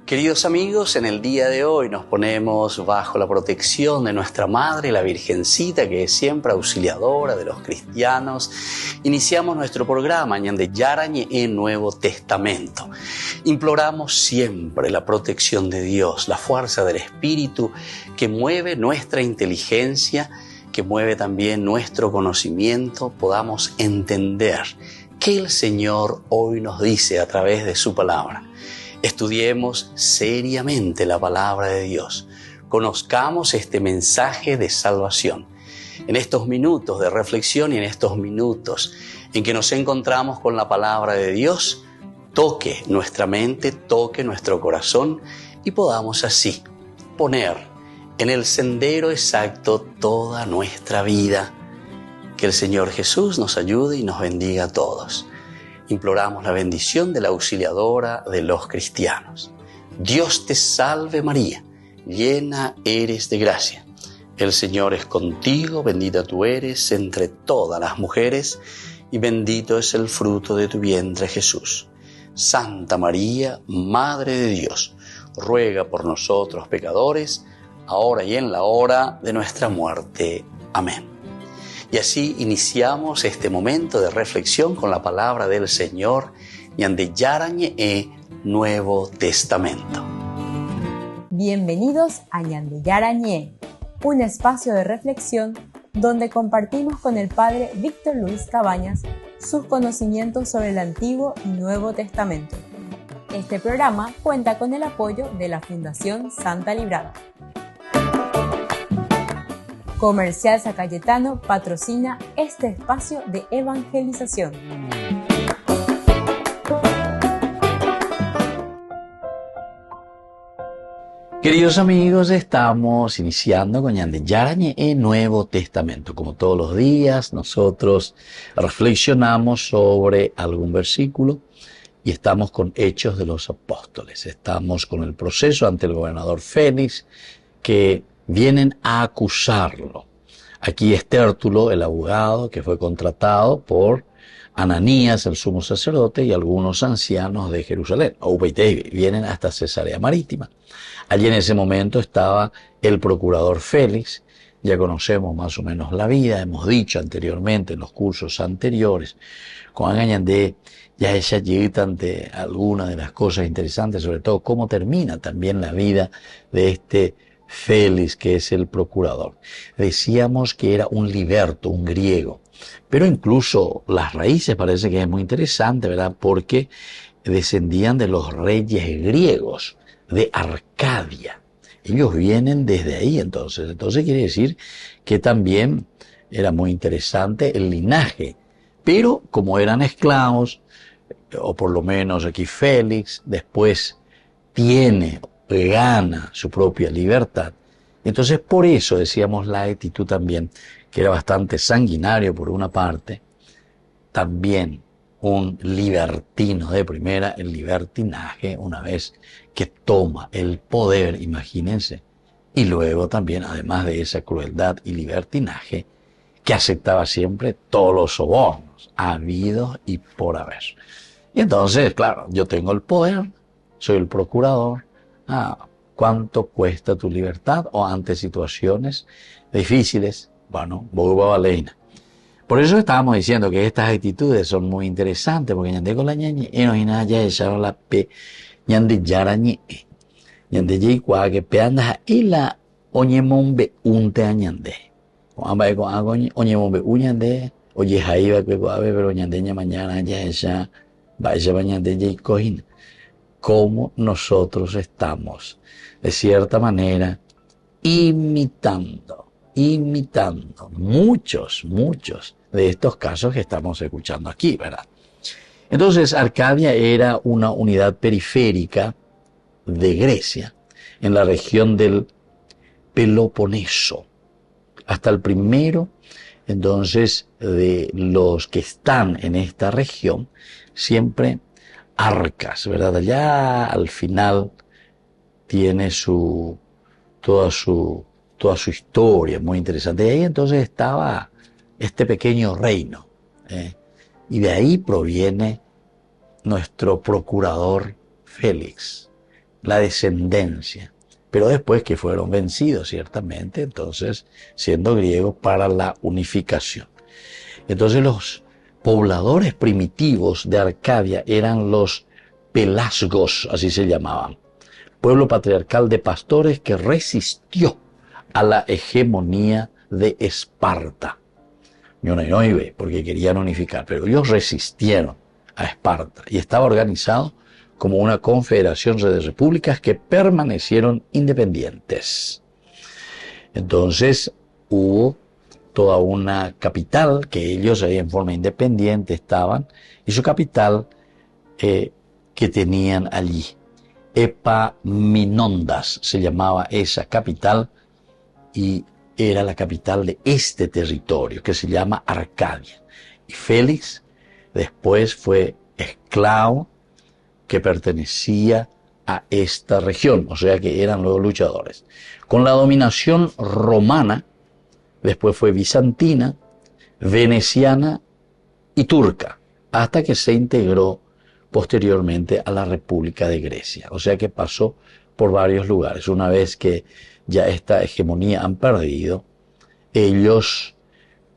Queridos amigos, en el día de hoy nos ponemos bajo la protección de nuestra Madre, la Virgencita, que es siempre auxiliadora de los cristianos. Iniciamos nuestro programa Ñande Yarañe en Nuevo Testamento. Imploramos siempre la protección de Dios, la fuerza del Espíritu que mueve nuestra inteligencia, que mueve también nuestro conocimiento, podamos entender qué el Señor hoy nos dice a través de su palabra. Estudiemos seriamente la palabra de Dios. Conozcamos este mensaje de salvación. En estos minutos de reflexión y en estos minutos en que nos encontramos con la palabra de Dios, toque nuestra mente, toque nuestro corazón y podamos así poner en el sendero exacto toda nuestra vida. Que el Señor Jesús nos ayude y nos bendiga a todos. Imploramos la bendición de la auxiliadora de los cristianos. Dios te salve María, llena eres de gracia. El Señor es contigo, bendita tú eres entre todas las mujeres y bendito es el fruto de tu vientre Jesús. Santa María, Madre de Dios, ruega por nosotros pecadores, ahora y en la hora de nuestra muerte. Amén. Y así iniciamos este momento de reflexión con la palabra del Señor, Ñande Yarañe Nuevo Testamento. Bienvenidos a Ñande Yarañe, un espacio de reflexión donde compartimos con el Padre Víctor Luis Cabañas sus conocimientos sobre el Antiguo y Nuevo Testamento. Este programa cuenta con el apoyo de la Fundación Santa Librada. Comercial San Cayetano patrocina este espacio de evangelización. Queridos amigos, estamos iniciando con Ñande Yarañe en Nuevo Testamento. Como todos los días, nosotros reflexionamos sobre algún versículo y estamos con Hechos de los Apóstoles. Estamos con el proceso ante el gobernador Félix que vienen a acusarlo. Aquí es Tértulo, el abogado, que fue contratado por Ananías, el sumo sacerdote, y algunos ancianos de Jerusalén. Vienen hasta Cesarea Marítima. Allí en ese momento estaba el procurador Félix. Ya conocemos más o menos la vida, hemos dicho anteriormente en los cursos anteriores. Con Ñande ya ella llega ante algunas de las cosas interesantes, sobre todo cómo termina también la vida de este Félix, que es el procurador. Decíamos que era un liberto, un griego, pero incluso las raíces parece que es muy interesante, ¿verdad? Porque descendían de los reyes griegos de Arcadia. Ellos vienen desde ahí, entonces quiere decir que también era muy interesante el linaje, pero como eran esclavos, o por lo menos aquí Félix después gana su propia libertad. Entonces por eso decíamos la actitud también, que era bastante sanguinario por una parte, también un libertino de primera, el libertinaje, una vez que toma el poder, imagínense, y luego también, además de esa crueldad y libertinaje, que aceptaba siempre todos los sobornos, habidos y por haber. Y entonces, claro, yo tengo el poder, soy el procurador. ¿Cuánto cuesta tu libertad? O ante situaciones difíciles, bueno, boba baleina. Por eso estábamos diciendo que estas actitudes son muy interesantes, porque Ñande con la ñañe, ya echaron la pe, Ñande Yarañe, Ñande Yikwa, que pe andas y la oñemombe unte a Ñande. Cuando con algo oñemombe uñande, oye jaiba que guave, pero Ñande mañana ya esa, vaya Ñande Yikojin. Cómo nosotros estamos, de cierta manera, imitando muchos de estos casos que estamos escuchando aquí, ¿verdad? Entonces, Arcadia era una unidad periférica de Grecia, en la región del Peloponeso. Hasta el primero, entonces, de los que están en esta región, siempre Arcas, ¿verdad? Allá al final tiene toda su historia muy interesante. Y ahí entonces estaba este pequeño reino, y de ahí proviene nuestro procurador Félix, la descendencia. Pero después que fueron vencidos, ciertamente, entonces, siendo griegos, para la unificación. Entonces los pobladores primitivos de Arcadia eran los pelasgos, así se llamaban. Pueblo patriarcal de pastores que resistió a la hegemonía de Esparta. Porque querían unificar, pero ellos resistieron a Esparta y estaba organizado como una confederación de repúblicas que permanecieron independientes. Entonces hubo toda una capital que ellos ahí en forma independiente estaban, y su capital que tenían allí, Epaminondas se llamaba esa capital, y era la capital de este territorio que se llama Arcadia. Y Félix después fue esclavo que pertenecía a esta región, o sea que eran los luchadores. Con la dominación romana, después fue bizantina, veneciana y turca, hasta que se integró posteriormente a la República de Grecia. O sea que pasó por varios lugares. Una vez que ya esta hegemonía han perdido, ellos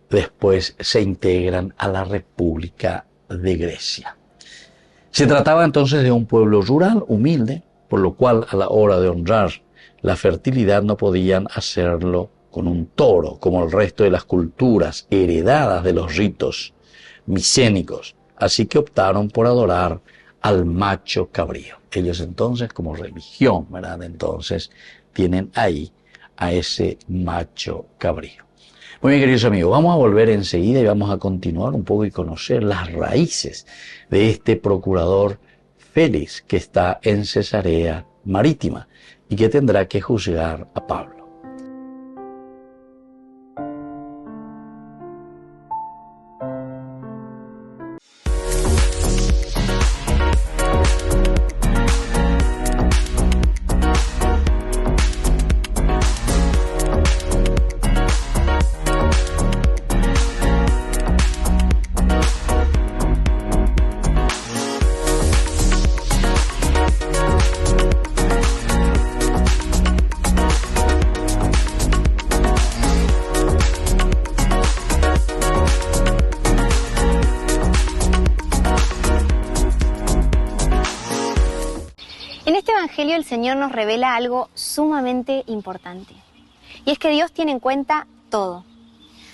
después se integran a la República de Grecia. Se trataba entonces de un pueblo rural, humilde, por lo cual a la hora de honrar la fertilidad no podían hacerlo con un toro, como el resto de las culturas heredadas de los ritos micénicos. Así que optaron por adorar al macho cabrío. Ellos entonces, como religión, ¿verdad? Entonces tienen ahí a ese macho cabrío. Muy bien, queridos amigos, vamos a volver enseguida y vamos a continuar un poco y conocer las raíces de este procurador Félix que está en Cesarea Marítima y que tendrá que juzgar a Pablo. El Señor nos revela algo sumamente importante, y es que Dios tiene en cuenta todo.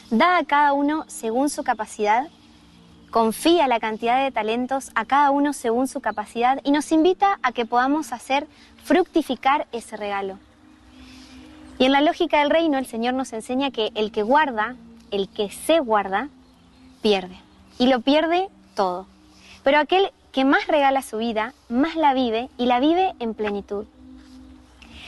Da a cada uno según su capacidad, confía la cantidad de talentos a cada uno según su capacidad y nos invita a que podamos hacer fructificar ese regalo. Y en la lógica del reino el Señor nos enseña que el que guarda, el que se guarda, pierde, y lo pierde todo. Pero aquel que más regala su vida, más la vive y la vive en plenitud.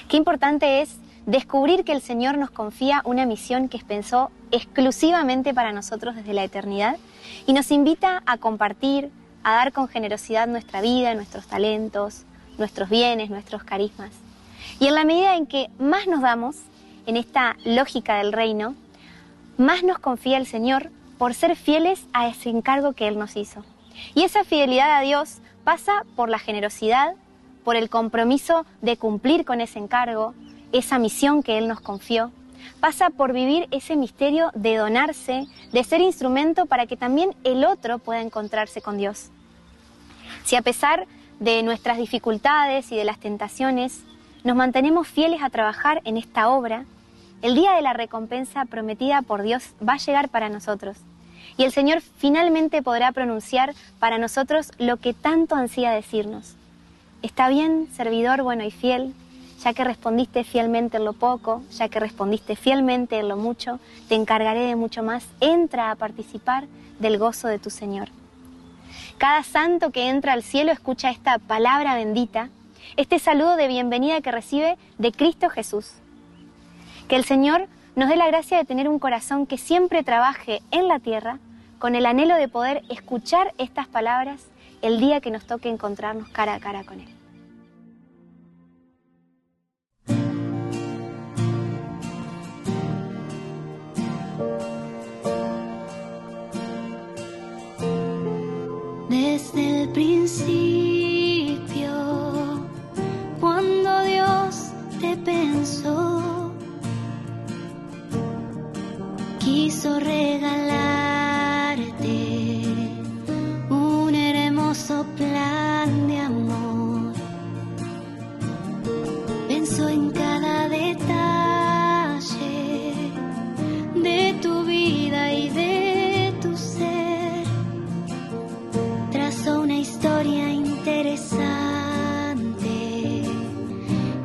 Qué importante es descubrir que el Señor nos confía una misión que pensó exclusivamente para nosotros desde la eternidad y nos invita a compartir, a dar con generosidad nuestra vida, nuestros talentos, nuestros bienes, nuestros carismas. Y en la medida en que más nos damos en esta lógica del reino, más nos confía el Señor por ser fieles a ese encargo que Él nos hizo. Y esa fidelidad a Dios pasa por la generosidad, por el compromiso de cumplir con ese encargo, esa misión que Él nos confió. Pasa por vivir ese misterio de donarse, de ser instrumento para que también el otro pueda encontrarse con Dios. Si a pesar de nuestras dificultades y de las tentaciones, nos mantenemos fieles a trabajar en esta obra, el día de la recompensa prometida por Dios va a llegar para nosotros. Y el Señor finalmente podrá pronunciar para nosotros lo que tanto ansía decirnos. Está bien, servidor bueno y fiel, ya que respondiste fielmente en lo poco, ya que respondiste fielmente en lo mucho, te encargaré de mucho más. Entra a participar del gozo de tu Señor. Cada santo que entra al cielo escucha esta palabra bendita, este saludo de bienvenida que recibe de Cristo Jesús. Que el Señor nos dé la gracia de tener un corazón que siempre trabaje en la tierra con el anhelo de poder escuchar estas palabras el día que nos toque encontrarnos cara a cara con Él. Desde el principio, cuando quiso regalarte un hermoso plan de amor. Pensó en cada detalle de tu vida y de tu ser. Trazó una historia interesante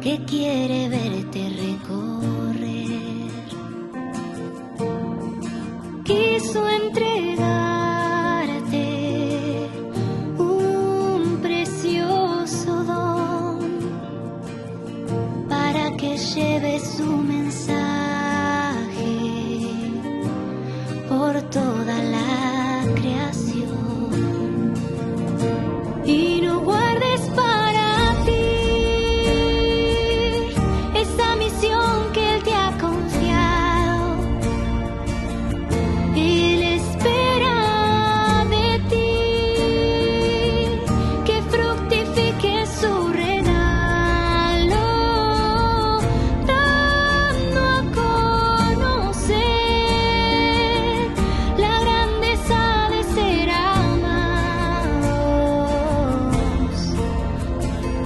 que quiere verte recorrer. Quiso entregarte un precioso don para que lleves su mensaje por toda la creación. Y no guardes para ti esa misión que Él te ha confiado. Él espera de ti que fructifique su regalo, dando a conocer la grandeza de ser amados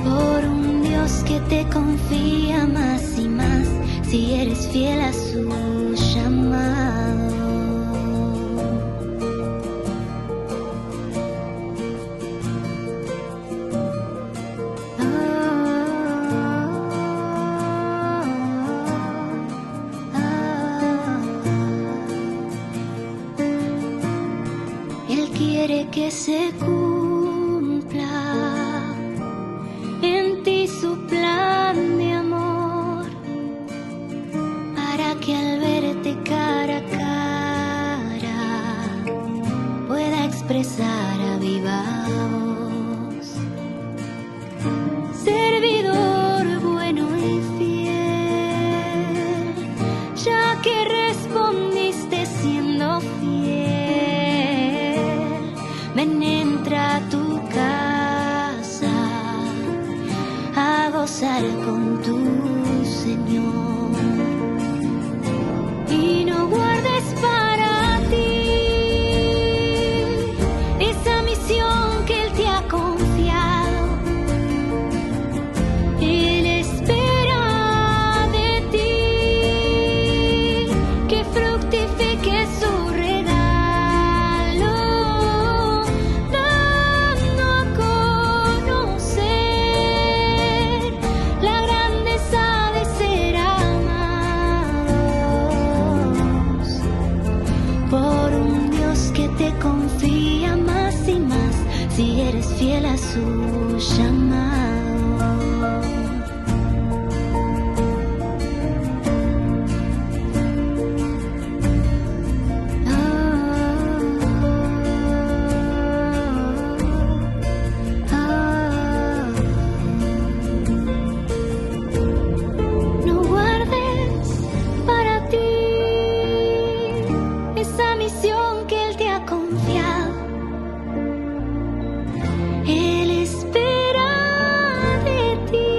por un Dios que te confía más y más si eres fiel a su llamado. Él quiere que se cumpla en ti su plan de amor, para que al verte cara a cara pueda expresar a viva voz: servidor bueno y fiel, ya que respondiste siendo fiel, ven, entra a tu casa a gozar con tu Señor. Y no guardes para ti esa misión que Él te ha confiado. Él espera de ti que fructifique su regalo, dando a conocer la grandeza de ser amados por un Dios que te confía más y más si eres fiel a su llamado. No guardes para ti esa misión que Él te ha confiado. Él espera de ti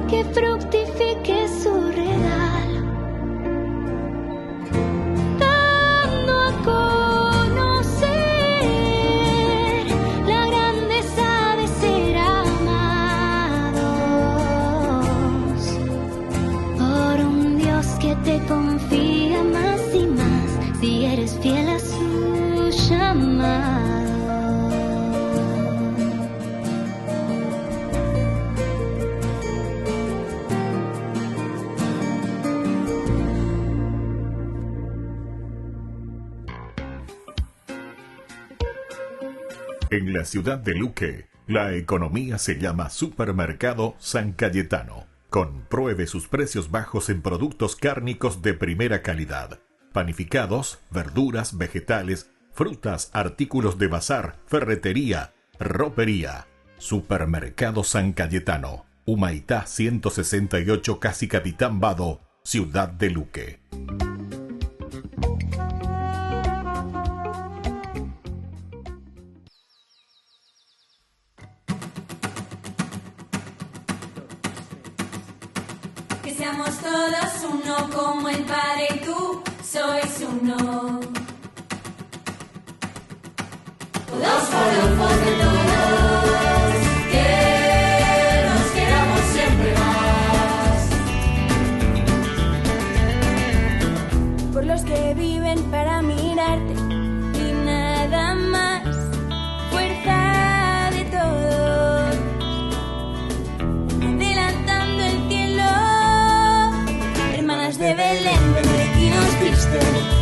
que fructifique su regalo, dando a conocer la grandeza de ser amados por un Dios que te confía más y más si eres fiel a su llamado. En la ciudad de Luque, la economía se llama Supermercado San Cayetano. Compruebe sus precios bajos en productos cárnicos de primera calidad. Panificados, verduras, vegetales, frutas, artículos de bazar, ferretería, ropería. Supermercado San Cayetano, Humaitá 168, casi Capitán Vado, ciudad de Luque. que seamos todos uno como el Padre y tú sois uno. Todos forofos de todos, que nos queramos siempre más. Por los que viven para mirarte y nada más, fuerza de todos, adelantando el cielo, hermanas de Belén, benedictinos Cristo,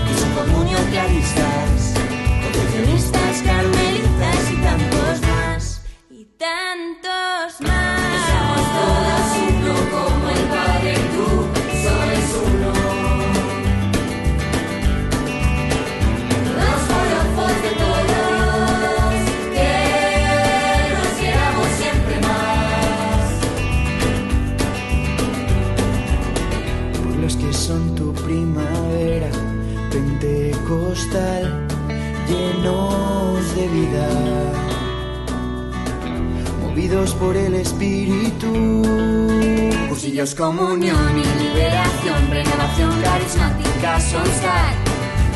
y su comunión claristas, concepcionistas, carmelitas y tantos más, y tantos más. Que seamos todos uno como el Padre y tú sois uno. Todos forofos de todos, que nos queramos siempre más. Por los que son tu primavera pentecostal, llenos de vida, movidos por el Espíritu. Cursillos, comunión y liberación, renovación carismática, Soulstar,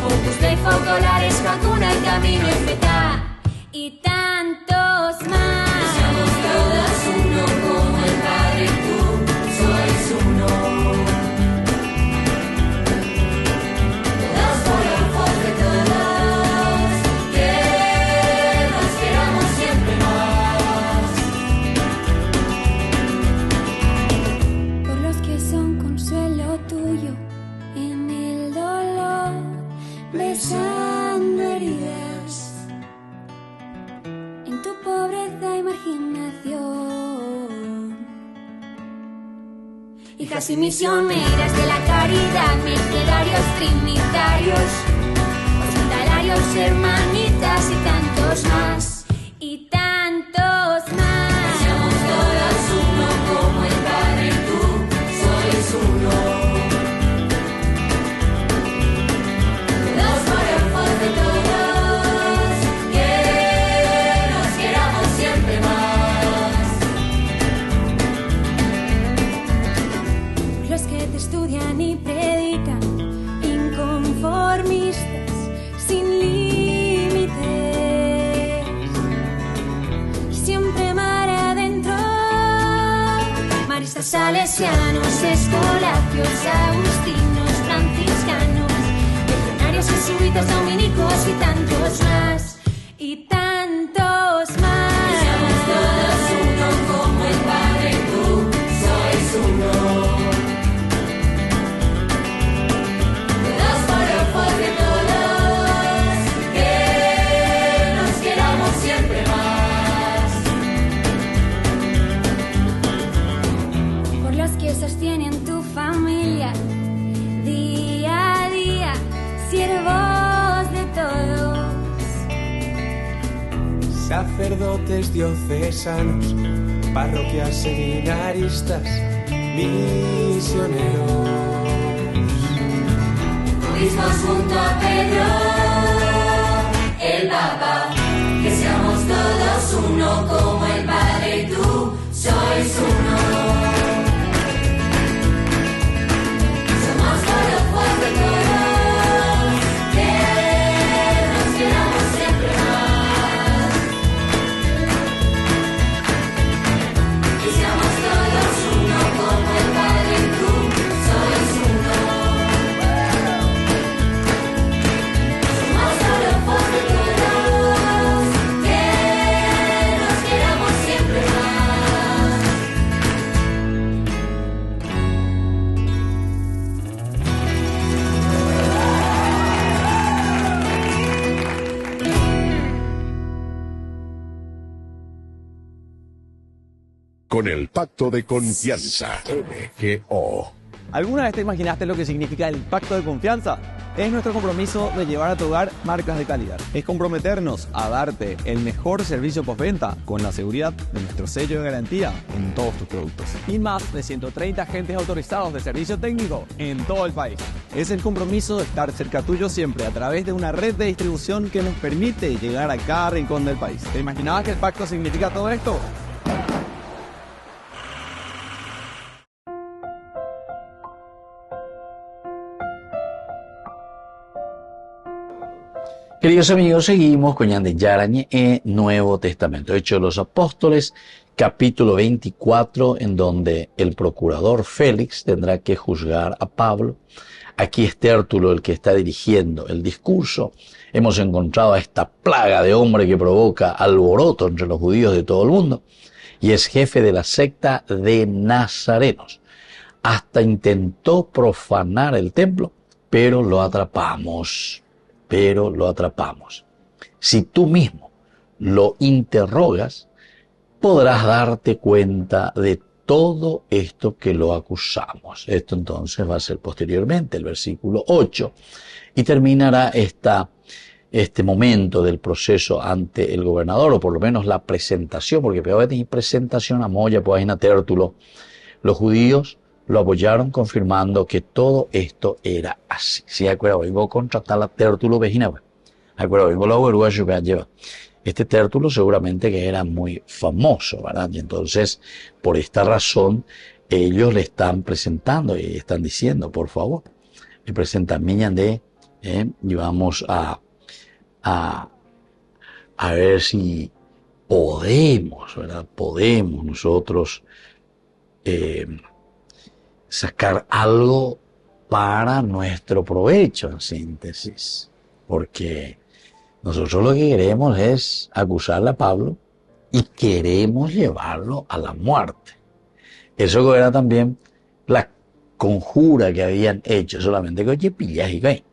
Opus Dei, focolares, vacuna, el camino, Feta y tantos más. Que seamos todos uno como el Padre y tú sois uno. Todos forofos de todos, que nos queramos siempre más. Por los que son consuelo tuyo en el dolor, besando heridas en tu pobreza y marginación. Hijas y misioneras de la caridad, mercedarios, trinitarios, hospitalarios, hermanitas y tantos más, y tantos más. Que seamos todos uno como el Padre y tú sois uno. Todos forofos de todos, que nos queramos siempre más. Los que te estudian y predican, inconformistas, sin límites, siempre mar adentro. Maristas, salesianos, escolapios, agustinos, franciscanos, legionarios, jesuitas, dominicos y tantos más, y tantos más. Que seamos todos uno como el Padre y tú sois uno. Todos forofos de todos, que nos queramos siempre más. Por los que sostienen tu familia día a día, siervos de todos. Sacerdotes diocesanos, parroquias, seminaristas, misioneros. Mismos junto a Pedro, el Papa, que seamos todos uno como el Padre y tú sois uno. Somos forofos de todos, que nos queramos siempre más. Que seamos todos uno como el Padre y tú sois uno. Somos forofos de todos, que nos queramos siempre más. Con el Pacto de Confianza, MGO. ¿Alguna vez te imaginaste lo que significa el pacto de confianza? Es nuestro compromiso de llevar a tu hogar marcas de calidad. Es comprometernos a darte el mejor servicio postventa con la seguridad de nuestro sello de garantía en todos tus productos. Y más de 130 agentes autorizados de servicio técnico en todo el país. Es el compromiso de estar cerca tuyo siempre a través de una red de distribución que nos permite llegar a cada rincón del país. ¿Te imaginabas que el pacto significa todo esto? Queridos amigos, seguimos con Yande Yarañe en Nuevo Testamento. Hechos de los Apóstoles, capítulo 24, en donde el procurador Félix tendrá que juzgar a Pablo. Aquí es Tértulo el que está dirigiendo el discurso. Hemos encontrado a esta plaga de hombre que provoca alboroto entre los judíos de todo el mundo y es jefe de la secta de Nazarenos. Hasta intentó profanar el templo, pero lo atrapamos. Si tú mismo lo interrogas, podrás darte cuenta de todo esto que lo acusamos. Esto entonces va a ser posteriormente, el versículo 8, y terminará este momento del proceso ante el gobernador, o por lo menos la presentación, porque peor de presentación a Moya, pues en Tértulo. Los judíos lo apoyaron confirmando que todo esto era así. Si acuerdo, vengo a contratar a Tértulo Vejina, acuerdo, vengo a uruguayo que lleva. Este Tértulo seguramente que era muy famoso, ¿verdad? Y entonces, por esta razón, ellos le están presentando y están diciendo, por favor, le presentan Miñandé, y vamos a ver si podemos, ¿verdad? Podemos nosotros sacar algo para nuestro provecho, en síntesis, porque nosotros lo que queremos es acusarle a Pablo y queremos llevarlo a la muerte. Eso era también la conjura que habían hecho, solamente que oye, pillas y cae.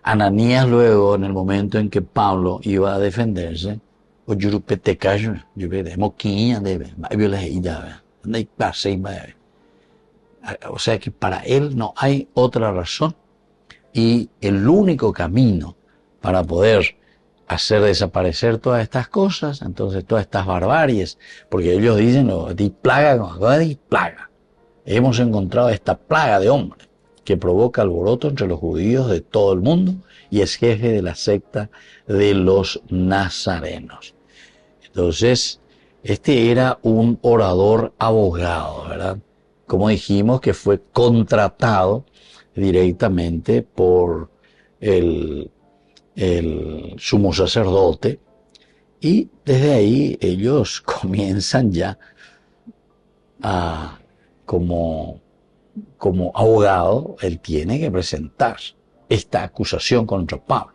Ananías luego, en el momento en que Pablo iba a defenderse, o sea que para él no hay otra razón y el único camino para poder hacer desaparecer todas estas cosas, entonces todas estas barbaries, porque ellos dicen, plaga. Hemos encontrado esta plaga de hombre que provoca alboroto entre los judíos de todo el mundo y es jefe de la secta de los nazarenos. Entonces, este era un orador abogado, ¿verdad? Como dijimos, que fue contratado directamente por el sumo sacerdote y desde ahí ellos comienzan ya como abogado, él tiene que presentar esta acusación contra Pablo.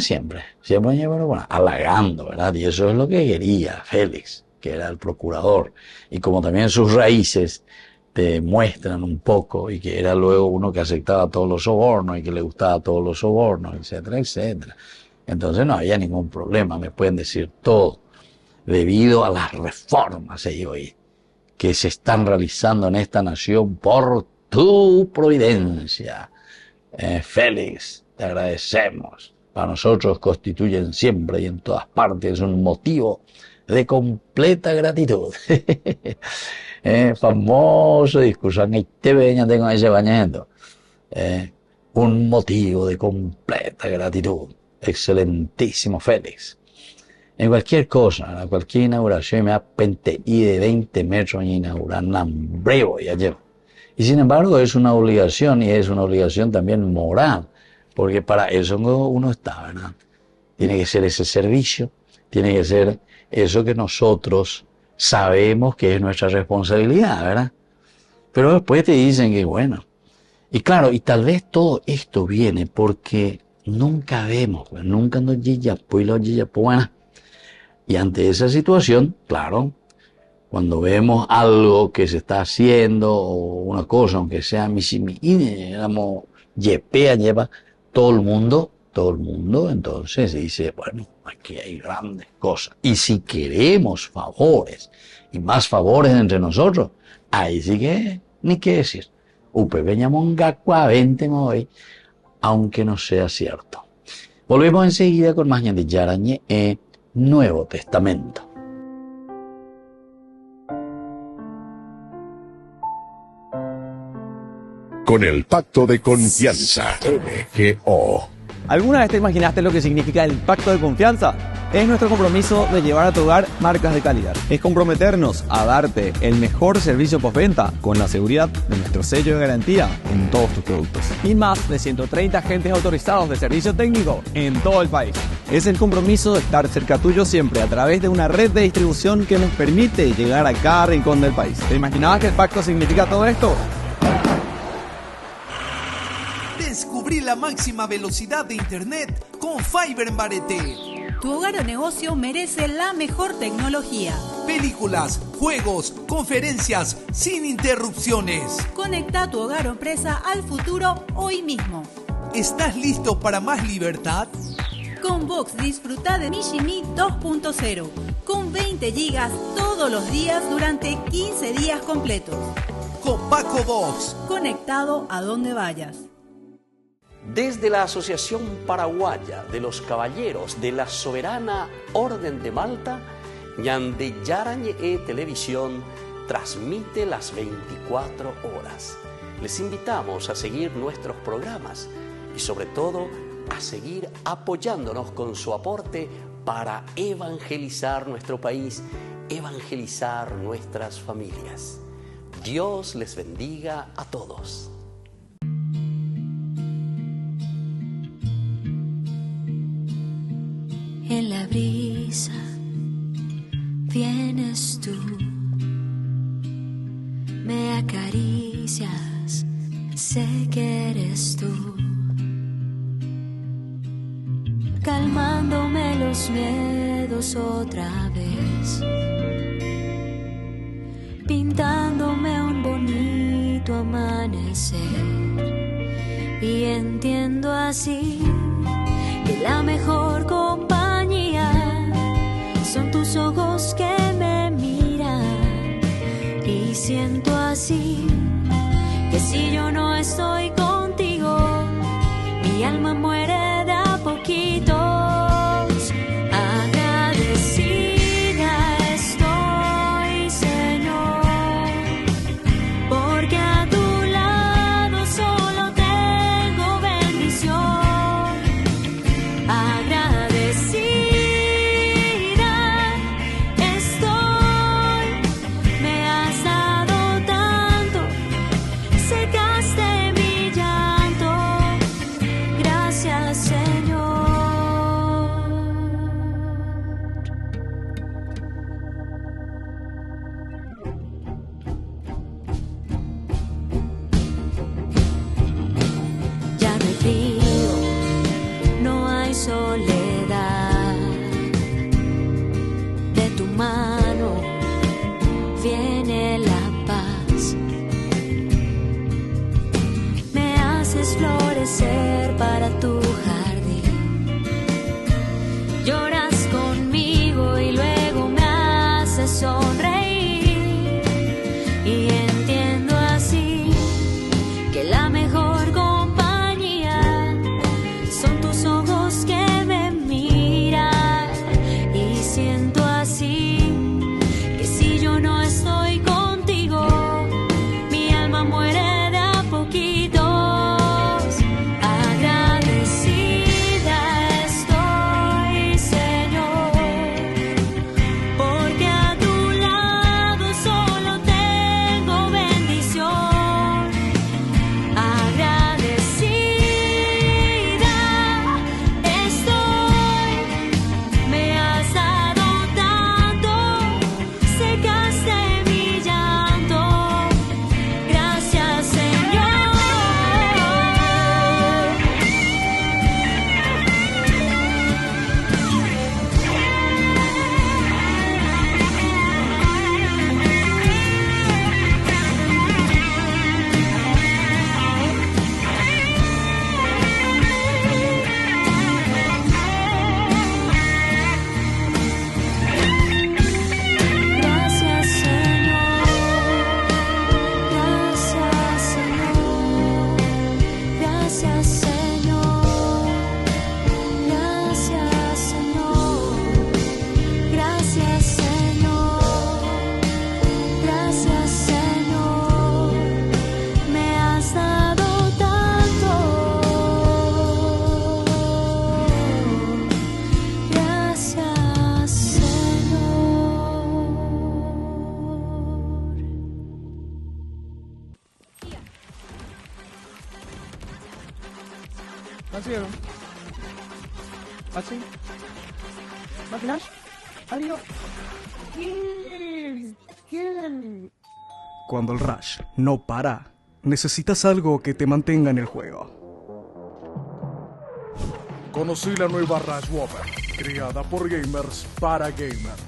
Siempre halagando, ¿verdad? Y eso es lo que quería Félix, que era el procurador, y como también sus raíces te muestran un poco, y que era luego uno que aceptaba todos los sobornos y que le gustaba todos los sobornos, etcétera, etcétera. Entonces no había ningún problema, me pueden decir todo, debido a las reformas que se están realizando en esta nación por tu providencia. Félix, te agradecemos. Para nosotros constituyen siempre y en todas partes un motivo de completa gratitud. Famoso discurso en TV, tengo ese bañando. Un motivo de completa gratitud. Excelentísimo Félix. En cualquier cosa, en cualquier inauguración, me da 20 y de 20 metros en inaugurar, brevo y ayer. Y sin embargo es una obligación, y es una obligación también moral, porque para eso uno está, ¿verdad? Tiene que ser ese servicio, tiene que ser eso que nosotros sabemos que es nuestra responsabilidad, ¿verdad? Pero después te dicen que bueno. Y claro, y tal vez todo esto viene porque nunca vemos, nunca nos llega, pues lo llega, pues bueno. Y ante esa situación, claro, cuando vemos algo que se está haciendo o una cosa, aunque sea lleva todo el mundo, entonces dice, bueno, aquí hay grandes cosas. Y si queremos favores y más favores entre nosotros, ahí sí que ni qué decir. Aunque no sea cierto. Volvemos enseguida con más Yande Yarañe Nuevo Testamento. Con el pacto de confianza, MGO. ¿Alguna vez te imaginaste lo que significa el pacto de confianza? Es nuestro compromiso de llevar a tu hogar marcas de calidad. Es comprometernos a darte el mejor servicio postventa con la seguridad de nuestro sello de garantía en todos tus productos. Y más de 130 agentes autorizados de servicio técnico en todo el país. Es el compromiso de estar cerca tuyo siempre a través de una red de distribución que nos permite llegar a cada rincón del país. ¿Te imaginabas que el pacto significa todo esto? Descubrí la máxima velocidad de internet con Fiber en Bareté. Tu hogar o negocio merece la mejor tecnología. Películas, juegos, conferencias, sin interrupciones. Conecta tu hogar o empresa al futuro hoy mismo. ¿Estás listo para más libertad? Con Vox disfruta de Mishimi 2.0 con 20 gigas todos los días durante 15 días completos. Con Paco Vox. Conectado a donde vayas. Desde la Asociación Paraguaya de los Caballeros de la Soberana Orden de Malta, Ñande Yarañe Televisión transmite las 24 horas. Les invitamos a seguir nuestros programas y sobre todo a seguir apoyándonos con su aporte para evangelizar nuestro país, evangelizar nuestras familias. Dios les bendiga a todos. En la brisa vienes tú, me acaricias, sé que eres tú, calmándome los miedos otra vez, pintándome un bonito amanecer, y entiendo así que la mejor compañía son tus ojos que me miran, y siento así que si yo no estoy contigo, mi alma muere de a poquitos. Agradecida estoy, Señor, porque a tu lado solo tengo bendición. Gracias. Cancelo. Así. Máquinas. Adiós. Cuando el rush no para, necesitas algo que te mantenga en el juego. Conocí la nueva Rush Whopper, creada por gamers para gamers.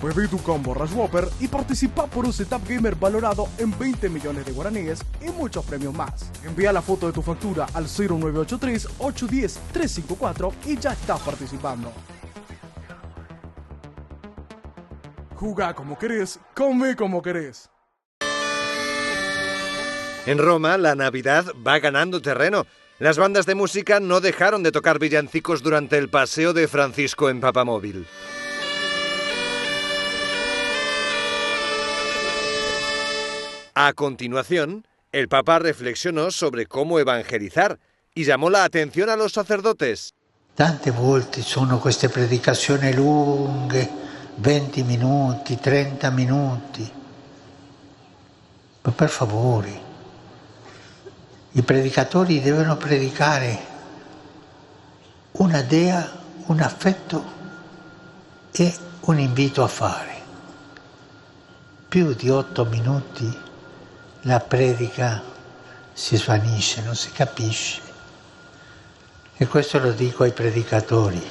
Pedí tu combo Rush Whopper y participa por un setup gamer valorado en 20 millones de guaraníes y muchos premios más. Envía la foto de tu factura al 0983-810-354 y ya estás participando. Jugá como querés, come como querés. En Roma, la Navidad va ganando terreno. Las bandas de música no dejaron de tocar villancicos durante el paseo de Francisco en Papamóvil. A continuación, el Papa reflexionó sobre cómo evangelizar y llamó la atención a los sacerdotes. Tante volte sono queste predicazioni lunghe, 20 minuti, 30 minuti. Ma per favore, i predicatori devono predicare una dea, un affetto e un invito a fare. Più di 8 minuti la predica si svanisce, non si capisce. E questo lo dico ai predicatori.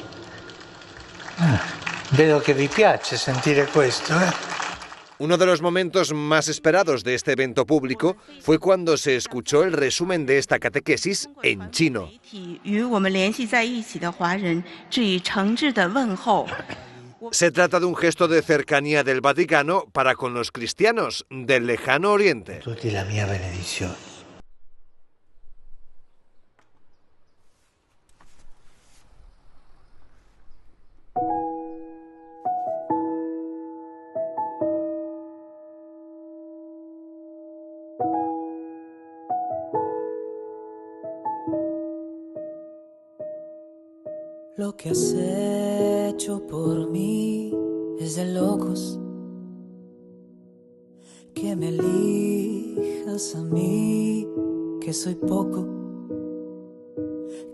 Vedo che vi piace sentire questo, Uno de los momentos más esperados de este evento público fue cuando se escuchó el resumen de esta catequesis en chino. Se trata de un gesto de cercanía del Vaticano para con los cristianos del lejano Oriente. Tutti la mia benedizione. Lo que has hecho por mí es de locos, que me elijas a mí, que soy poco,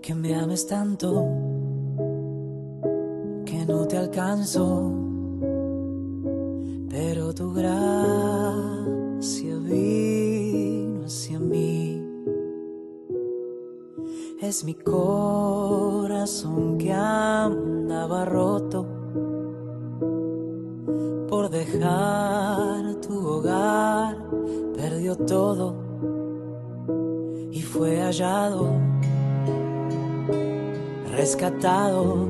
que me ames tanto, que no te alcanzo, pero tu gracia vino hacia mí. Es mi corazón que andaba roto por dejar tu hogar, perdió todo y fue hallado, rescatado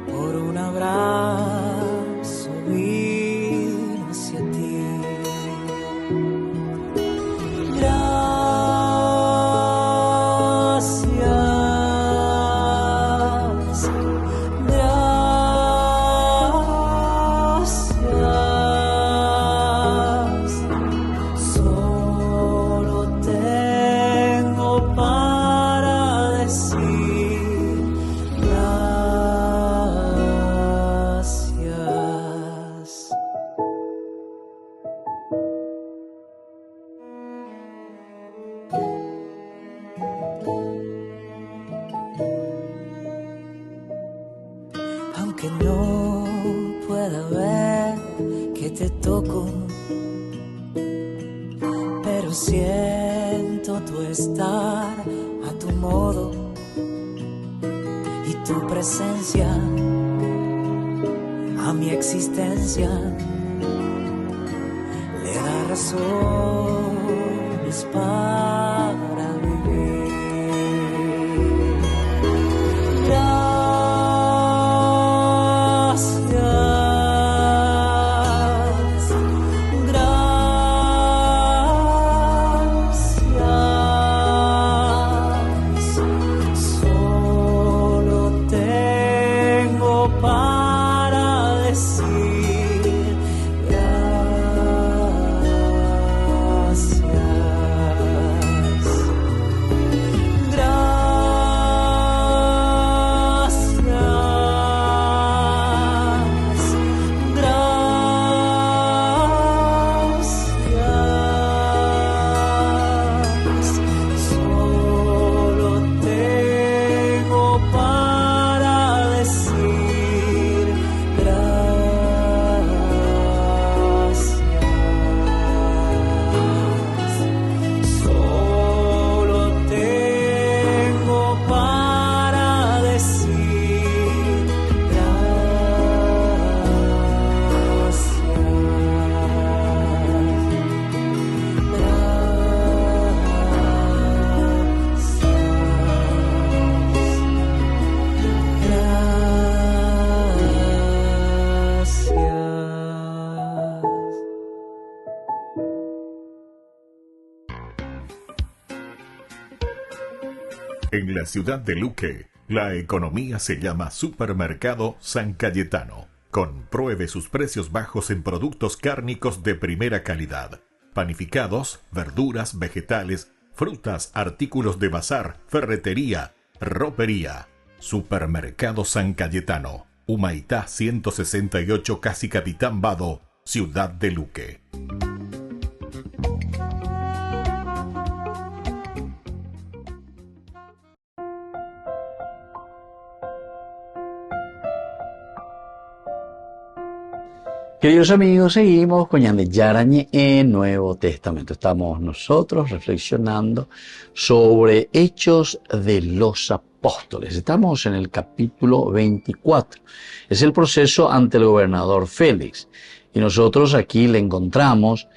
por un abrazo, vino hacia ti. Aunque no pueda ver que te toco, pero siento tu estar a tu modo y tu presencia a mi existencia le da razones para vivir. Gracias. En la ciudad de Luque, la economía se llama Supermercado San Cayetano. Compruebe sus precios bajos en productos cárnicos de primera calidad. Panificados, verduras, vegetales, frutas, artículos de bazar, ferretería, ropería. Supermercado San Cayetano. Humaitá 168, Casi Capitán Vado, ciudad de Luque. Queridos amigos, seguimos con Ñande Yarañe en Nuevo Testamento. Estamos nosotros reflexionando sobre Hechos de los Apóstoles. Estamos en el capítulo 24. Es el proceso ante el gobernador Félix. Y nosotros aquí le encontramos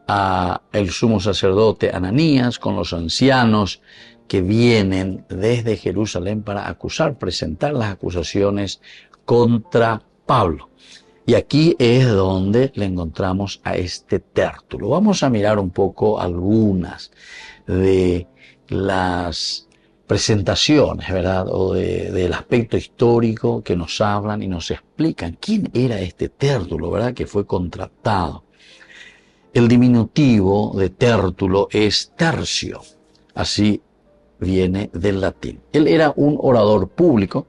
a el sumo sacerdote Ananías con los ancianos que vienen desde Jerusalén para presentar las acusaciones contra Pablo. Y aquí es donde le encontramos a este Tértulo. Vamos a mirar un poco algunas de las presentaciones, ¿verdad? O del aspecto histórico que nos hablan y nos explican quién era este Tértulo, ¿verdad? Que fue contratado. El diminutivo de Tértulo es tercio. Así viene del latín. Él era un orador público.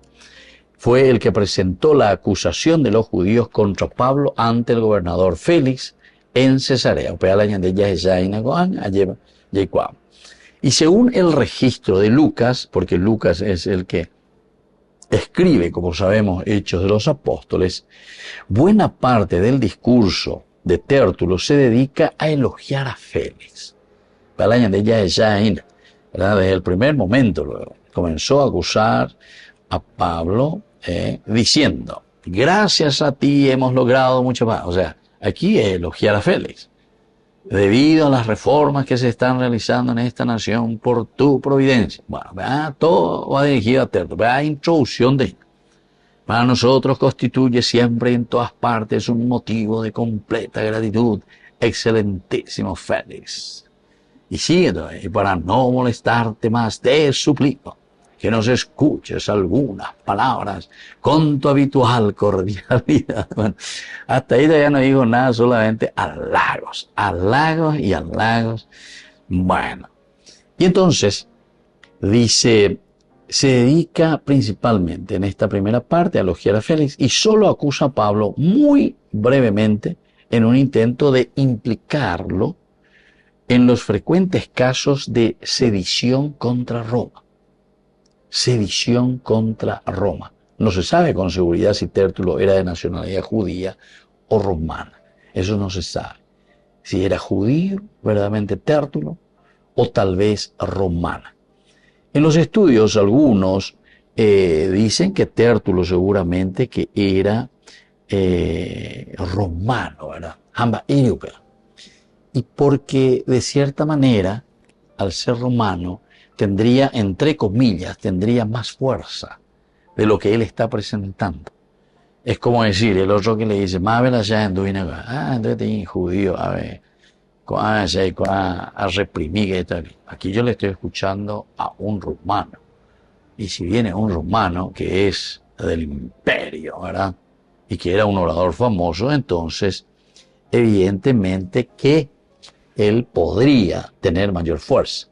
Fue el que presentó la acusación de los judíos contra Pablo ante el gobernador Félix en Cesarea. Y según el registro de Lucas, porque Lucas es el que escribe, como sabemos, Hechos de los Apóstoles, buena parte del discurso de Tértulo se dedica a elogiar a Félix. Desde el primer momento comenzó a acusar a Pablo diciendo, gracias a ti hemos logrado mucho más. O sea, aquí es elogiar a Félix. Debido a las reformas que se están realizando en esta nación por tu providencia. Bueno, todo va dirigido a Tértulo. Introducción de para nosotros constituye siempre y en todas partes un motivo de completa gratitud. Excelentísimo Félix. Y sigue, y para no molestarte más, te suplico que nos escuches algunas palabras con tu habitual cordialidad. Bueno, hasta ahí ya no digo nada, solamente halagos y halagos. Bueno, y entonces dice, se dedica principalmente en esta primera parte a elogiar a Félix y solo acusa a Pablo muy brevemente en un intento de implicarlo en los frecuentes casos de sedición contra Roma. Sedición contra Roma. No se sabe con seguridad si Tértulo era de nacionalidad judía o romana. Eso no se sabe. Si era judío, verdaderamente Tértulo, o tal vez romana. En los estudios algunos dicen que Tértulo seguramente que era romano, ¿verdad? Y porque de cierta manera, al ser romano, tendría, entre comillas, tendría más fuerza de lo que él está presentando. Es como decir, el otro que le dice, entonces judío, a reprimir. Aquí yo le estoy escuchando a un romano. Y si viene un romano que es del imperio, ¿verdad? Y que era un orador famoso, entonces, evidentemente que él podría tener mayor fuerza.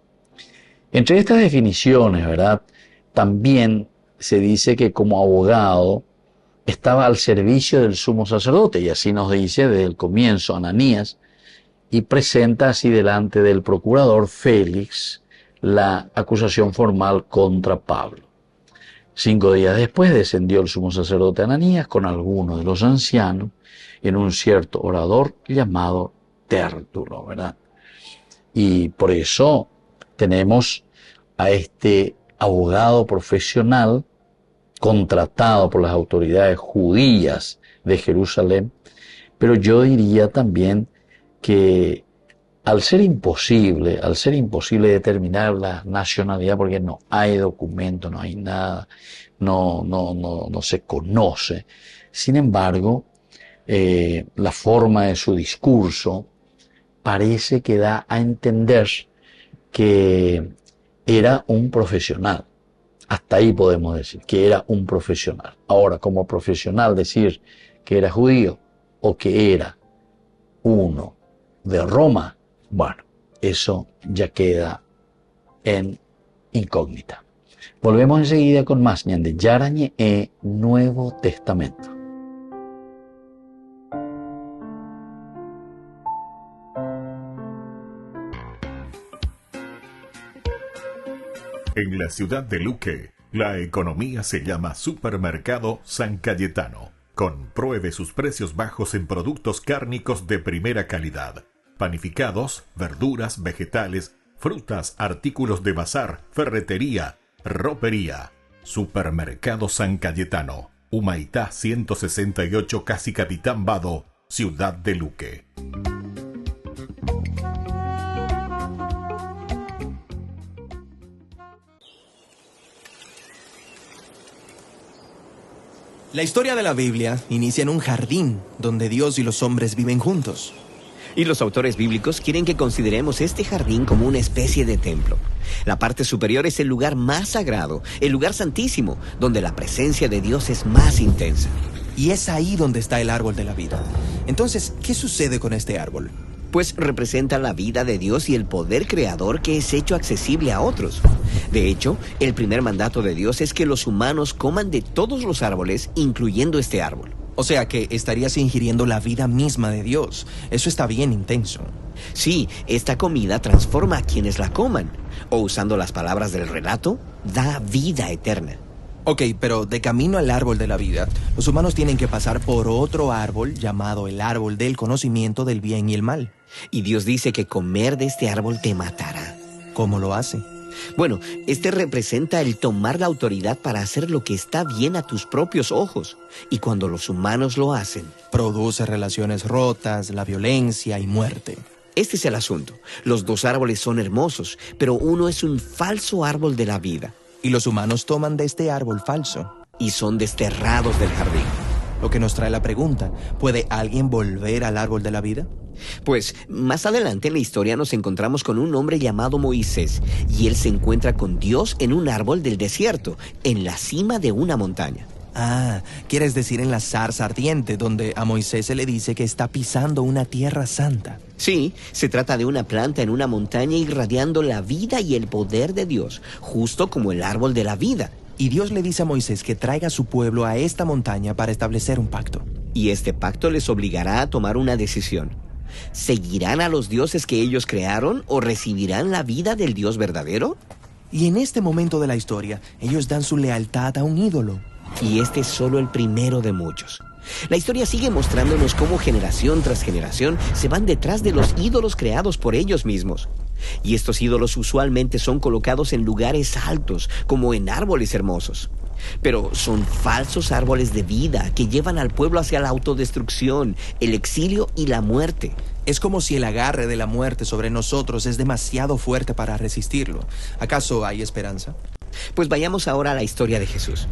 Entre estas definiciones, ¿verdad? También se dice que como abogado estaba al servicio del sumo sacerdote, y así nos dice desde el comienzo Ananías, y presenta así delante del procurador Félix la acusación formal contra Pablo. 5 días después descendió el sumo sacerdote Ananías con algunos de los ancianos en un cierto orador llamado Tértulo, ¿verdad? Y por eso tenemos a este abogado profesional contratado por las autoridades judías de Jerusalén, pero yo diría también que al ser imposible determinar la nacionalidad, porque no hay documento, no hay nada, no se conoce, sin embargo, la forma de su discurso parece que da a entender que era un profesional, Hasta ahí podemos decir que era un profesional. Ahora, como profesional decir que era judío o que era uno de Roma, bueno, eso ya queda en incógnita. Volvemos enseguida con más ñande Yarañe e Nuevo Testamento. En la ciudad de Luque, la economía se llama Supermercado San Cayetano. Compruebe sus precios bajos en productos cárnicos de primera calidad. Panificados, verduras, vegetales, frutas, artículos de bazar, ferretería, ropería. Supermercado San Cayetano, Humaitá 168, Casi Capitán Vado, ciudad de Luque. La historia de la Biblia inicia en un jardín donde Dios y los hombres viven juntos. Y los autores bíblicos quieren que consideremos este jardín como una especie de templo. La parte superior es el lugar más sagrado, el lugar santísimo, donde la presencia de Dios es más intensa. Y es ahí donde está el árbol de la vida. Entonces, ¿qué sucede con este árbol? Pues representa la vida de Dios y el poder creador que es hecho accesible a otros. De hecho, el primer mandato de Dios es que los humanos coman de todos los árboles, incluyendo este árbol. O sea que estarías ingiriendo la vida misma de Dios. Eso está bien intenso. Sí, esta comida transforma a quienes la coman. O usando las palabras del relato, da vida eterna. Ok, pero de camino al árbol de la vida, los humanos tienen que pasar por otro árbol llamado el árbol del conocimiento del bien y el mal. Y Dios dice que comer de este árbol te matará. ¿Cómo lo hace? Bueno, este representa el tomar la autoridad para hacer lo que está bien a tus propios ojos. Y cuando los humanos lo hacen, produce relaciones rotas, la violencia y muerte. Este es el asunto. Los dos árboles son hermosos, pero uno es un falso árbol de la vida. Y los humanos toman de este árbol falso. Y son desterrados del jardín. Lo que nos trae la pregunta, ¿puede alguien volver al árbol de la vida? Pues más adelante en la historia nos encontramos con un hombre llamado Moisés, y él se encuentra con Dios en un árbol del desierto, en la cima de una montaña. Ah, quieres decir en la zarza ardiente, donde a Moisés se le dice que está pisando una tierra santa. Sí, se trata de una planta en una montaña irradiando la vida y el poder de Dios, justo como el árbol de la vida. Y Dios le dice a Moisés que traiga a su pueblo a esta montaña para establecer un pacto. Y este pacto les obligará a tomar una decisión. ¿Seguirán a los dioses que ellos crearon o recibirán la vida del Dios verdadero? Y en este momento de la historia, ellos dan su lealtad a un ídolo. Y este es solo el primero de muchos. La historia sigue mostrándonos cómo generación tras generación se van detrás de los ídolos creados por ellos mismos. Y estos ídolos usualmente son colocados en lugares altos, como en árboles hermosos. Pero son falsos árboles de vida que llevan al pueblo hacia la autodestrucción, el exilio y la muerte. Es como si el agarre de la muerte sobre nosotros es demasiado fuerte para resistirlo. ¿Acaso hay esperanza? Pues vayamos ahora a la historia de Jesús.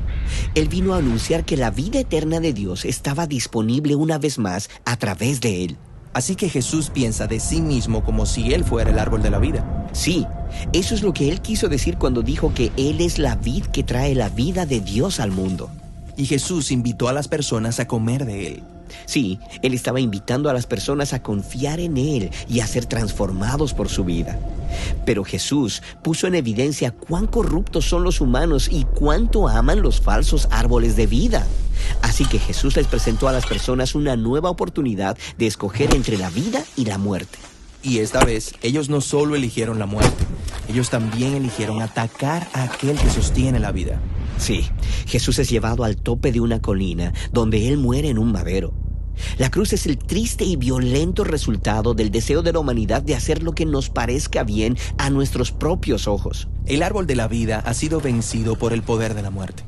Él vino a anunciar que la vida eterna de Dios estaba disponible una vez más a través de él. Así que Jesús piensa de sí mismo como si él fuera el árbol de la vida. Sí, eso es lo que él quiso decir cuando dijo que él es la vid que trae la vida de Dios al mundo. Y Jesús invitó a las personas a comer de él. Sí, él estaba invitando a las personas a confiar en él y a ser transformados por su vida. Pero Jesús puso en evidencia cuán corruptos son los humanos y cuánto aman los falsos árboles de vida. Así que Jesús les presentó a las personas una nueva oportunidad de escoger entre la vida y la muerte. Y esta vez, ellos no solo eligieron la muerte, ellos también eligieron atacar a aquel que sostiene la vida. Sí, Jesús es llevado al tope de una colina, donde él muere en un madero. La cruz es el triste y violento resultado del deseo de la humanidad de hacer lo que nos parezca bien a nuestros propios ojos. El árbol de la vida ha sido vencido por el poder de la muerte.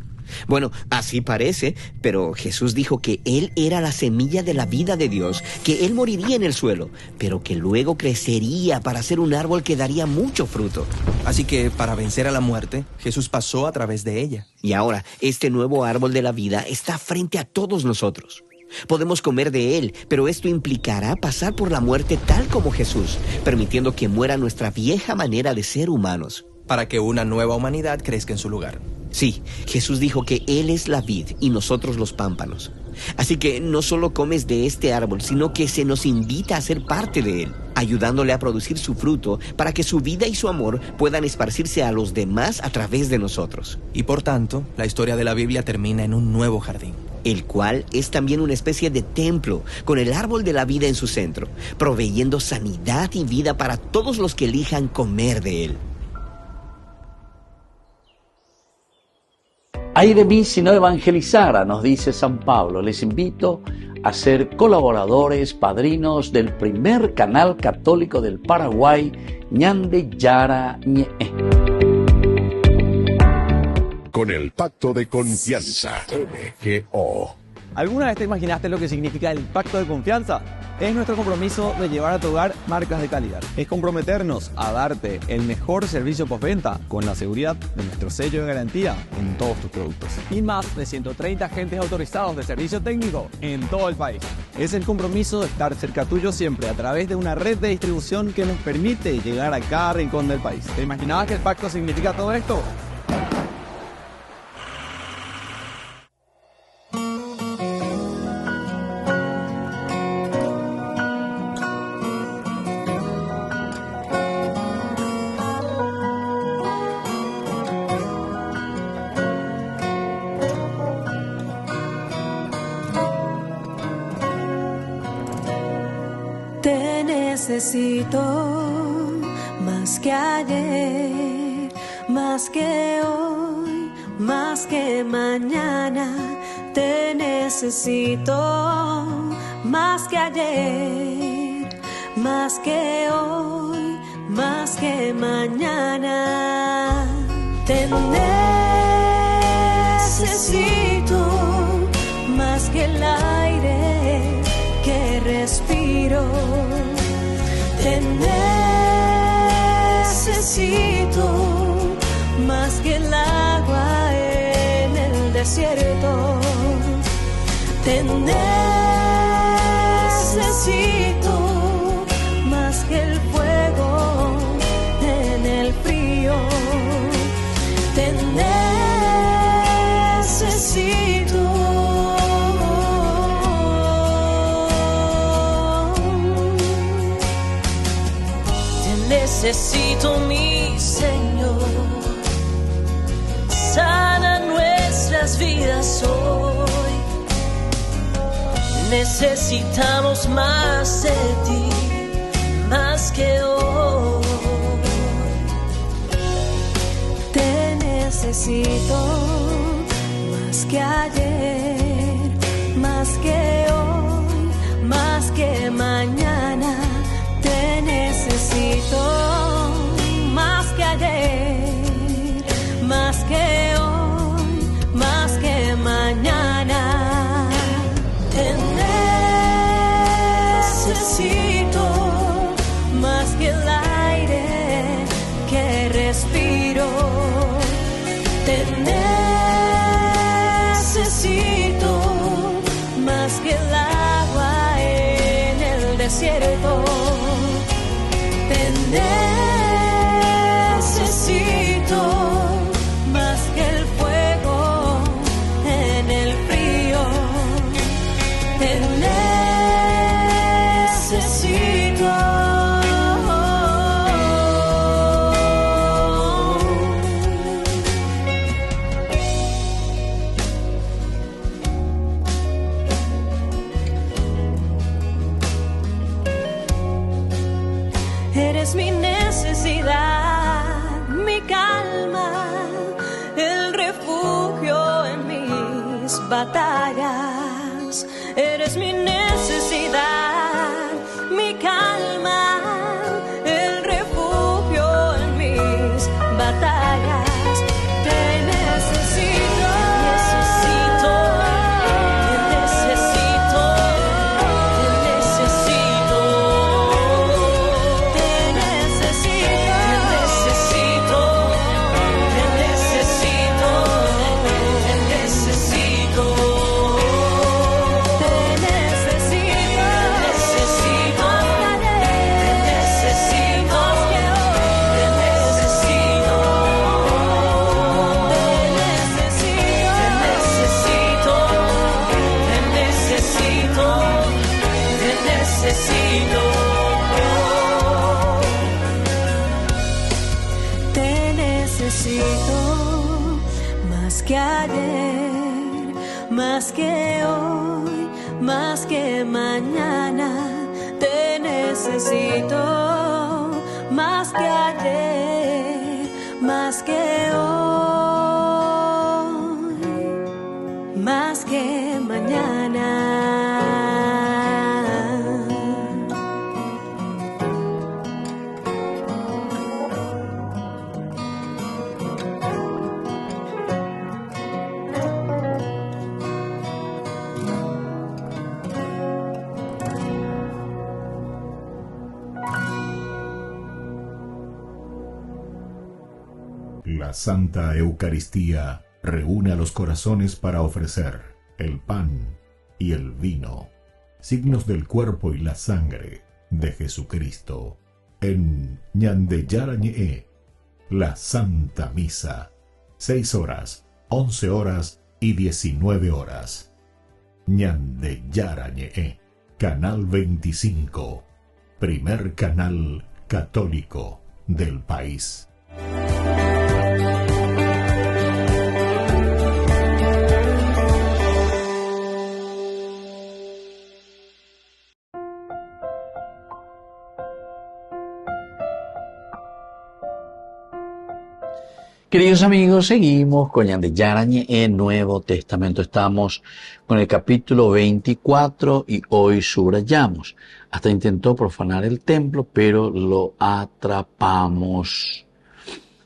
Bueno, así parece, pero Jesús dijo que Él era la semilla de la vida de Dios, que Él moriría en el suelo, pero que luego crecería para ser un árbol que daría mucho fruto. Así que, para vencer a la muerte, Jesús pasó a través de ella. Y ahora, este nuevo árbol de la vida está frente a todos nosotros. Podemos comer de él, pero esto implicará pasar por la muerte tal como Jesús, permitiendo que muera nuestra vieja manera de ser humanos. Para que una nueva humanidad crezca en su lugar. Sí, Jesús dijo que Él es la vid y nosotros los pámpanos. Así que no solo comes de este árbol, sino que se nos invita a ser parte de él, ayudándole a producir su fruto para que su vida y su amor puedan esparcirse a los demás a través de nosotros. Y por tanto, la historia de la Biblia termina en un nuevo jardín, El cual es también una especie de templo, con el árbol de la vida en su centro, proveyendo sanidad y vida para todos los que elijan comer de él. Ay de mí si no evangelizara, nos dice San Pablo. Les invito a ser colaboradores, padrinos del primer canal católico del Paraguay, Ñande Yara Ñe. Con el pacto de confianza, MGO. ¿Alguna vez te imaginaste lo que significa el pacto de confianza? Es nuestro compromiso de llevar a tu hogar marcas de calidad. Es comprometernos a darte el mejor servicio postventa con la seguridad de nuestro sello de garantía en todos tus productos. Y más de 130 agentes autorizados de servicio técnico en todo el país. Es el compromiso de estar cerca tuyo siempre a través de una red de distribución que nos permite llegar a cada rincón del país. ¿Te imaginabas que el pacto significa todo esto? Te necesito más que ayer, más que hoy, más que mañana. Te necesito más que ayer, más que hoy, más que mañana. Te necesito más que el aire que respiro. Te necesito más que el agua en el desierto. Te necesito más que el fuego en el frío. Te necesito. Necesito, mi Señor, sana nuestras vidas hoy. Necesitamos más de ti, más que hoy. Te necesito más que ayer, más que hoy, más que mañana. Te necesito más que ayer, más que hoy, más que mañana. Te necesito más que el aire que respiro. Te necesito más que el agua en el desierto. Te necesito más que el fuego en el frío. Te necesito. Eres mi necesidad, mi calma, el refugio en mis batallas. Eres mi necesidad, mi calma, el refugio en mis batallas. Te necesito, necesito, te necesito, te necesito. Te necesito, te necesito, te necesito, te necesito. necesito más que ayer, más que hoy, más que mañana. La Santa Eucaristía reúne a los corazones para ofrecer el pan y el vino, signos del cuerpo y la sangre de Jesucristo. En Ñandeyarañe, la Santa Misa, 6 horas, 11 horas y 19 horas. Ñandeyarañe, Canal 25, primer canal católico del país. Queridos amigos, seguimos con Ñandeyarañe en Nuevo Testamento. Estamos con el capítulo 24 y hoy subrayamos. Hasta intentó profanar el templo, pero lo atrapamos.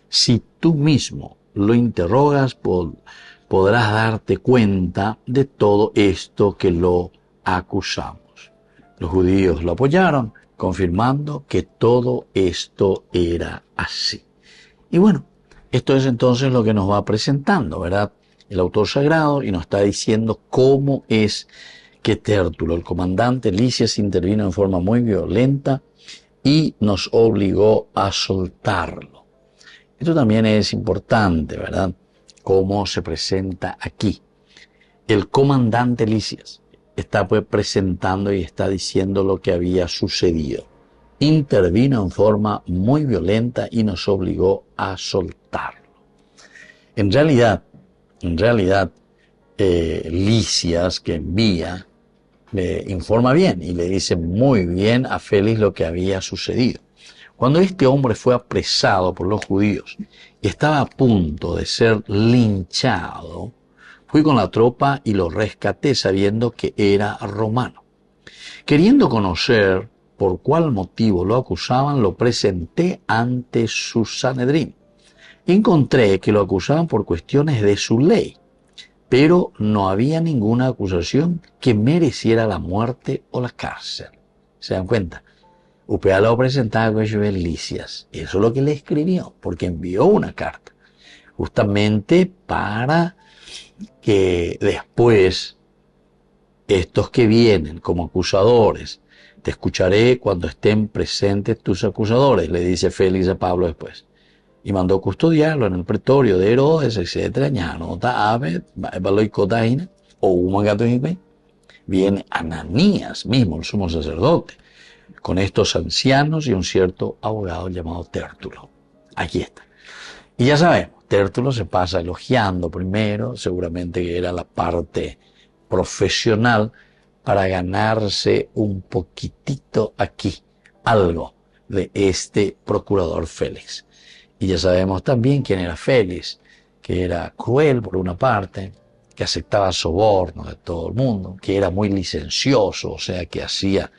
Si tú mismo lo interrogas, podrás darte cuenta de todo esto que lo acusamos. Los judíos lo apoyaron, confirmando que todo esto era así. Y bueno, esto es entonces lo que nos va presentando, ¿verdad? El autor sagrado, y nos está diciendo cómo es que Tértulo, el comandante Lisias, intervino en forma muy violenta y nos obligó a soltarlo. Esto también es importante, ¿verdad? Cómo se presenta aquí. El comandante Lisias está pues presentando y está diciendo lo que había sucedido. Intervino en forma muy violenta y nos obligó a soltarlo. En realidad, Lisias, que envía, le informa bien y le dice muy bien a Félix lo que había sucedido. Cuando este hombre fue apresado por los judíos y estaba a punto de ser linchado, fui con la tropa y lo rescaté sabiendo que era romano. Queriendo conocer por cuál motivo lo acusaban, lo presenté ante su Sanedrín. Encontré que lo acusaban por cuestiones de su ley, pero no había ninguna acusación que mereciera la muerte o la cárcel. ¿Se dan cuenta? UPA lo presentaba con Lisias. Eso es lo que le escribió, porque envió una carta, justamente para que después estos que vienen como acusadores, te escucharé cuando estén presentes tus acusadores, le dice Félix a Pablo después. Y mandó custodiarlo en el pretorio de Herodes, etc. Viene Ananías mismo, el sumo sacerdote, con estos ancianos y un cierto abogado llamado Tértulo. Aquí está. Y ya sabemos, Tértulo se pasa elogiando primero, seguramente que era la parte profesional, para ganarse un poquitito aquí, algo de este procurador Félix. Y ya sabemos también quién era Félix, que era cruel por una parte, que aceptaba sobornos de todo el mundo, que era muy licencioso, o sea, que hacía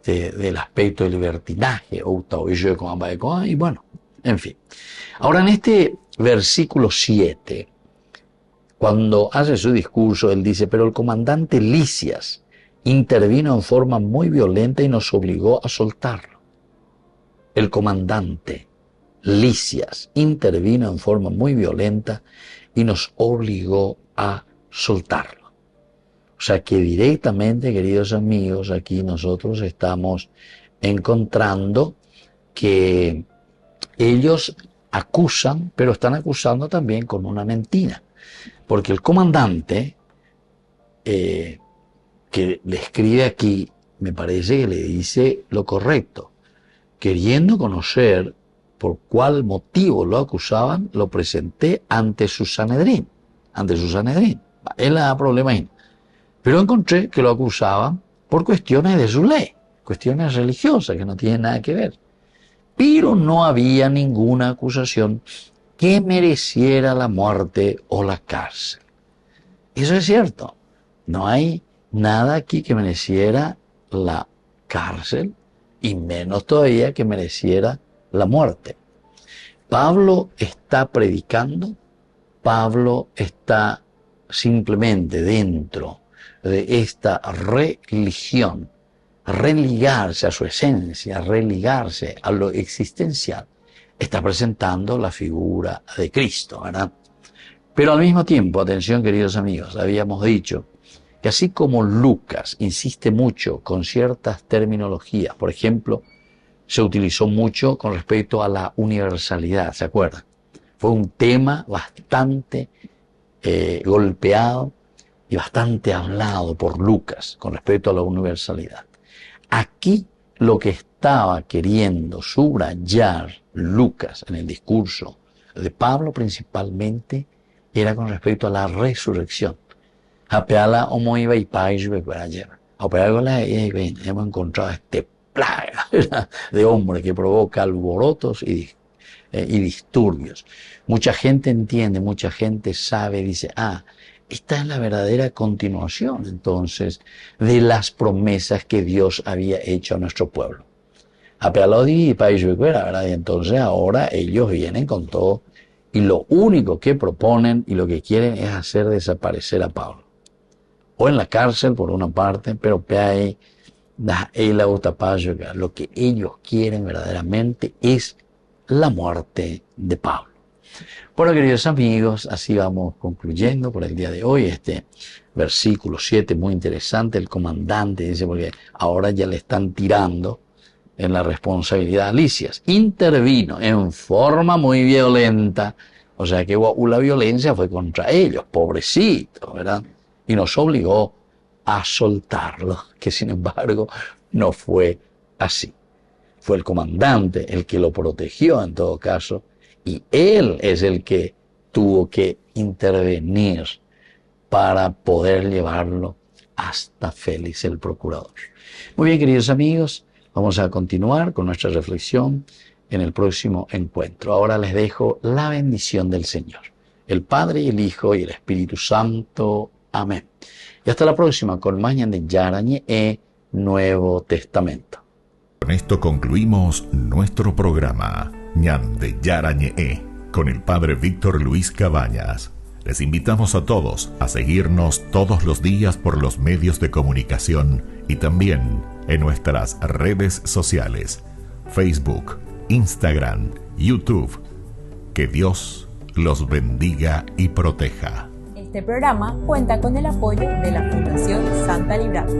del aspecto de libertinaje, y bueno, en fin. Ahora en este versículo 7, cuando hace su discurso, él dice, pero el comandante Lisias intervino en forma muy violenta y nos obligó a soltarlo. El comandante Lisias intervino en forma muy violenta y nos obligó a soltarlo. O sea que directamente, queridos amigos, aquí nosotros estamos encontrando que ellos acusan, pero están acusando también con una mentira. Porque el comandante que le escribe aquí, me parece que le dice lo correcto. Queriendo conocer por cuál motivo lo acusaban, lo presenté ante su Sanedrín. Él le da problema ahí. Pero encontré que lo acusaban por cuestiones de su ley. cuestiones religiosas que no tienen nada que ver. Pero no había ninguna acusación que mereciera la muerte o la cárcel. Eso es cierto. No hay nada aquí que mereciera la cárcel y menos todavía que mereciera la muerte. Pablo está predicando, Pablo está simplemente dentro de esta religión, religarse a su esencia, religarse a lo existencial, está presentando la figura de Cristo, ¿verdad? Pero al mismo tiempo, atención queridos amigos, habíamos dicho que así como Lucas insiste mucho con ciertas terminologías, por ejemplo, se utilizó mucho con respecto a la universalidad, ¿se acuerdan? Fue un tema bastante golpeado y bastante hablado por Lucas con respecto a la universalidad. Aquí lo que estaba queriendo subrayar Lucas en el discurso de Pablo principalmente era con respecto a la resurrección. Hemos encontrado este plaga de hombre que provoca alborotos y disturbios. Mucha gente entiende, mucha gente sabe, dice, esta es la verdadera continuación entonces de las promesas que Dios había hecho a nuestro pueblo. Y entonces ahora ellos vienen con todo y lo único que proponen y lo que quieren es hacer desaparecer a Pablo. O en la cárcel por una parte, pero lo que ellos quieren verdaderamente es la muerte de Pablo. Bueno, queridos amigos, así vamos concluyendo por el día de hoy este versículo 7, muy interesante. El comandante dice, porque ahora ya le están tirando en la responsabilidad a Lisias. Intervino en forma muy violenta, o sea que la violencia fue contra ellos, pobrecitos, ¿verdad? Y nos obligó a soltarlo, que sin embargo no fue así. Fue el comandante el que lo protegió en todo caso, y él es el que tuvo que intervenir para poder llevarlo hasta Félix el procurador. Muy bien, queridos amigos, vamos a continuar con nuestra reflexión en el próximo encuentro. Ahora les dejo la bendición del Señor, el Padre y el Hijo y el Espíritu Santo. Amén. Y hasta la próxima con más Ñan de Yarañe e Nuevo Testamento. Con esto concluimos nuestro programa Ñan de Yarañe con el Padre Víctor Luis Cabañas. Les invitamos a todos a seguirnos todos los días por los medios de comunicación y también en nuestras redes sociales, Facebook, Instagram, YouTube. Que Dios los bendiga y proteja. Este programa cuenta con el apoyo de la Fundación Santa Librada.